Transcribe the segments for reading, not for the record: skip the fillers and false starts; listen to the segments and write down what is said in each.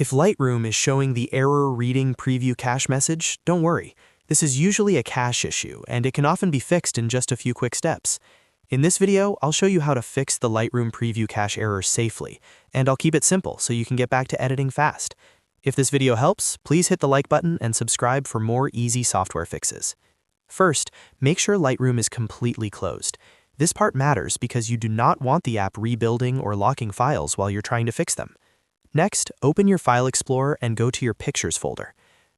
If Lightroom is showing the error reading preview cache message, don't worry. This is usually a cache issue, and it can often be fixed in just a few quick steps. In this video, I'll show you how to fix the Lightroom preview cache error safely, and I'll keep it simple so you can get back to editing fast. If this video helps, please hit the like button and subscribe for more easy software fixes. First, make sure Lightroom is completely closed. This part matters because you do not want the app rebuilding or locking files while you're trying to fix them. Next, open your File Explorer and go to your Pictures folder.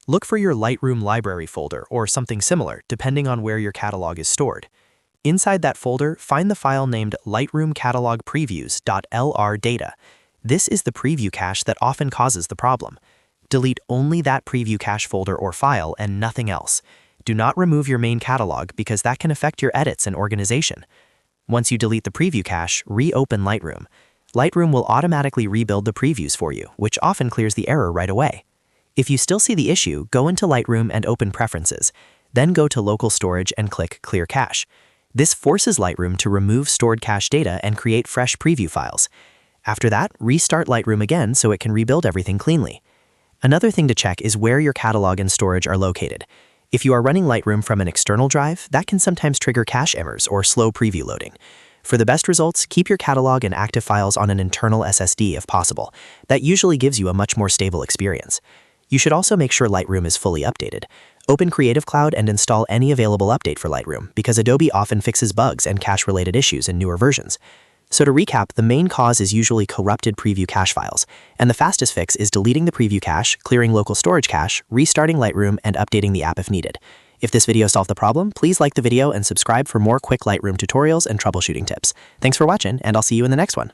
Look for your Lightroom library folder or something similar, depending on where your catalog is stored. Inside that folder, find the file named Lightroom Catalog Previews.lrdata. This is the preview cache that often causes the problem. Delete only that preview cache folder or file and nothing else. Do not remove your main catalog because that can affect your edits and organization. Once you delete the preview cache, reopen Lightroom. Lightroom will automatically rebuild the previews for you, which often clears the error right away. If you still see the issue, go into Lightroom and open Preferences. Then go to Local Storage and click Clear Cache. This forces Lightroom to remove stored cache data and create fresh preview files. After that, restart Lightroom again so it can rebuild everything cleanly. Another thing to check is where your catalog and storage are located. If you are running Lightroom from an external drive, that can sometimes trigger cache errors or slow preview loading. For the best results, keep your catalog and active files on an internal SSD if possible. That usually gives you a much more stable experience. You should also make sure Lightroom is fully updated. Open Creative Cloud and install any available update for Lightroom because Adobe often fixes bugs and cache-related issues in newer versions. So to recap, the main cause is usually corrupted preview cache files, and the fastest fix is deleting the preview cache, clearing local storage cache, restarting Lightroom, and updating the app if needed. If this video solved the problem, please like the video and subscribe for more quick Lightroom tutorials and troubleshooting tips. Thanks for watching, and I'll see you in the next one.